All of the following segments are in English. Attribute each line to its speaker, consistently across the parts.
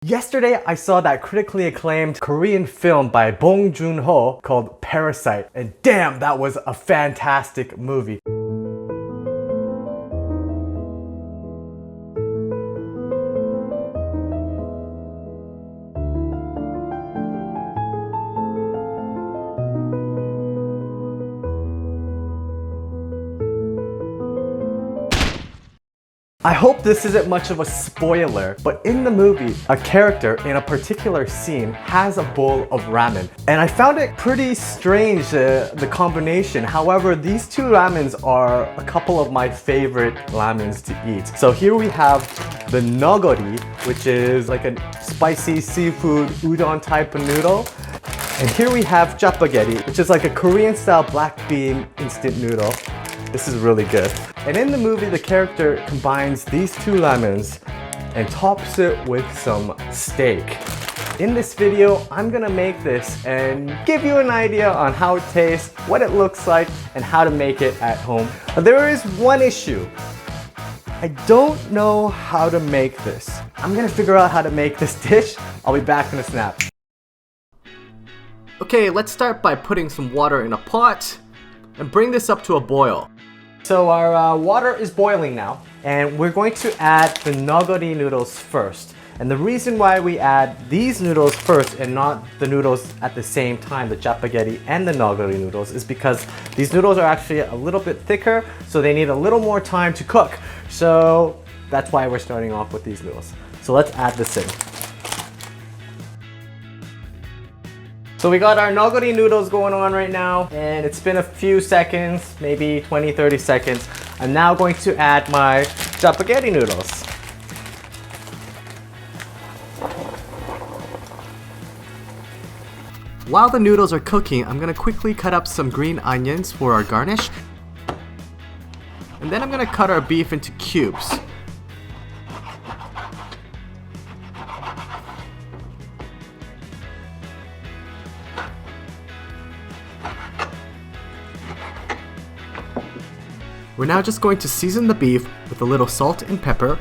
Speaker 1: Yesterday, I saw that critically acclaimed Korean film by Bong Joon called Parasite, and damn, that was a fantastic movie. I hope this isn't much of a spoiler, but in the movie, a character in a particular scene has a bowl of ramen. And I found it pretty strange, the combination. However, these two ramens are a couple of my favorite ramens to eat. So here we have the nogori, which is like a spicy seafood udon type of noodle. And here we have japaghetti, which is like a Korean style black bean instant noodle. This is really good. And in the movie, the character combines these two ramens and tops it with some steak. In this video, I'm gonna make this and give you an idea on how it tastes, what it looks like, and how to make it at home. There is one issue. I don't know how to make this. I'm gonna figure out how to make this dish. I'll be back in a snap. Okay, let's start by putting some water in a pot and bring this up to a boil. So our water is boiling now, and we're going to add the nogori noodles first. And the reason why we add these noodles first and not the noodles at the same time, the japaghetti and the nogori noodles, is because these noodles are actually a little bit thicker, so they need a little more time to cook. So that's why we're starting off with these noodles. So let's add this in. So we got our nogori noodles going on right now, and it's been a few seconds, maybe 20-30 seconds. I'm now going to add my japaghetti noodles. While the noodles are cooking, I'm gonna quickly cut up some green onions for our garnish. And then I'm gonna cut our beef into cubes. We're now just going to season the beef with a little salt and pepper.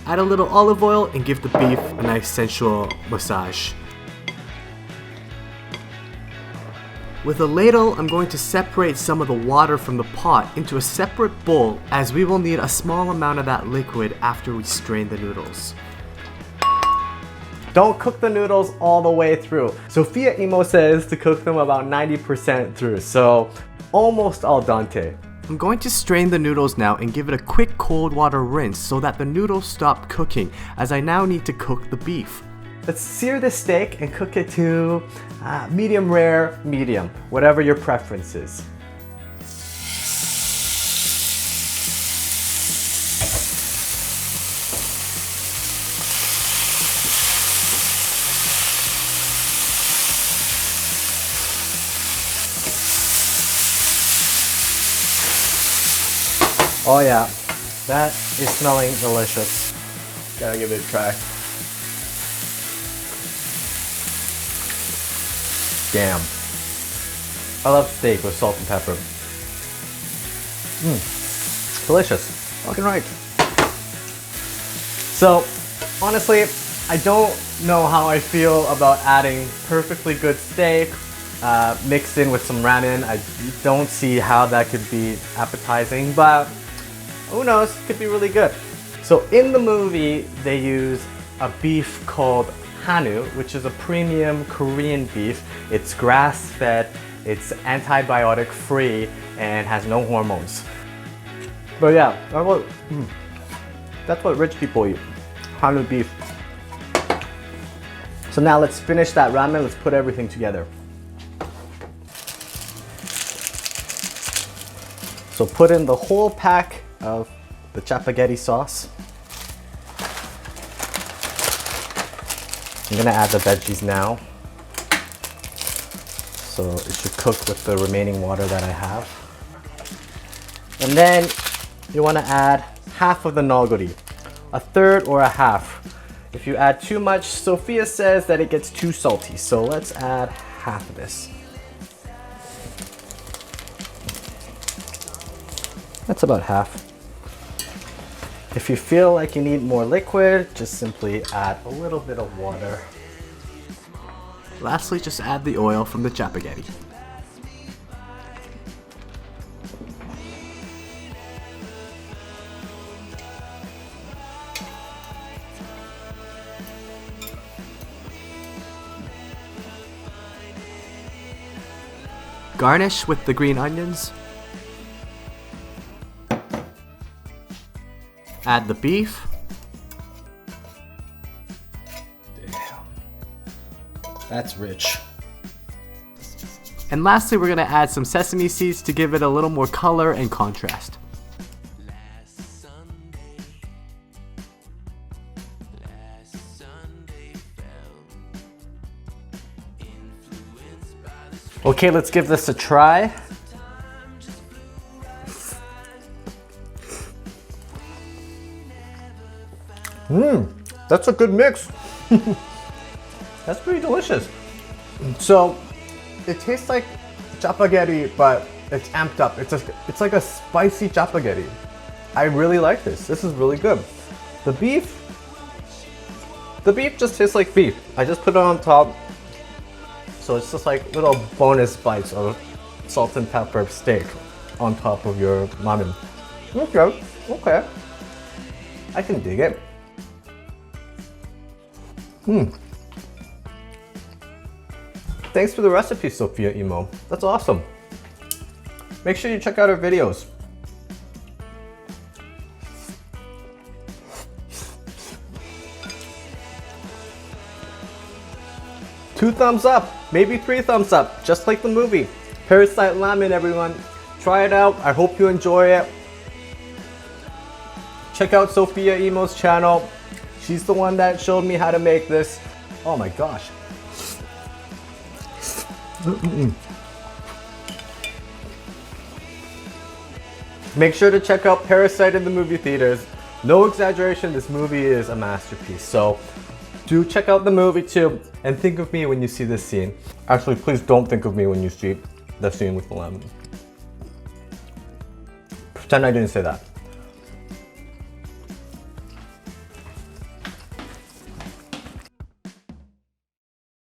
Speaker 1: Add a little olive oil and give the beef a nice sensual massage. With a ladle, I'm going to separate some of the water from the pot into a separate bowl, as we will need a small amount of that liquid after we strain the noodles. Don't cook the noodles all the way through. Sophia Imo says to cook them about 90% through, so almost al dente. I'm going to strain the noodles now and give it a quick cold water rinse so that the noodles stop cooking, as I now need to cook the beef. Let's sear the steak and cook it to medium rare, medium, whatever your preference is. Oh yeah, that is smelling delicious. Gotta give it a try. Damn. I love steak with salt and pepper. Delicious. Fucking right. So, honestly, I don't know how I feel about adding perfectly good steak mixed in with some ramen. I don't see how that could be appetizing, but who knows, it could be really good. So in the movie, they use a beef called Hanu, which is a premium Korean beef. It's grass-fed, it's antibiotic free, and has no hormones. But yeah, that's what rich people eat, Hanu beef. So now let's finish that ramen, let's put everything together. So put in the whole pack of the japaghetti sauce. I'm gonna add the veggies now. So it should cook with the remaining water that I have. And then you wanna add half of the nogori, a third or a half. If you add too much, Sophia says that it gets too salty. So let's add half of this. That's about half. If you feel like you need more liquid, just simply add a little bit of water. Lastly, just add the oil from the chapaghetti. Garnish with the green onions. Add the beef.
Speaker 2: Damn. That's rich.
Speaker 1: And lastly, we're gonna add some sesame seeds to give it a little more color and contrast. Okay, let's give this a try. That's a good mix. That's pretty delicious. So, it tastes like chapaghetti, but it's amped up. It's like a spicy chapaghetti. I really like this. This is really good. The beef just tastes like beef. I just put it on top. So it's just like little bonus bites of salt and pepper steak on top of your ramen. Okay. I can dig it. Thanks for the recipe, Sophia Imo. That's awesome. Make sure you check out our videos. Two thumbs up, maybe 3 thumbs up, just like the movie. Parasite Ramen, everyone. Try it out. I hope you enjoy it. Check out Sophia Imo's channel. She's the one that showed me how to make this. Oh my gosh. Make sure to check out Parasite in the movie theaters. No exaggeration, this movie is a masterpiece. So do check out the movie too, and think of me when you see this scene. Actually, please don't think of me when you see the scene with the lemon. Pretend I didn't say that.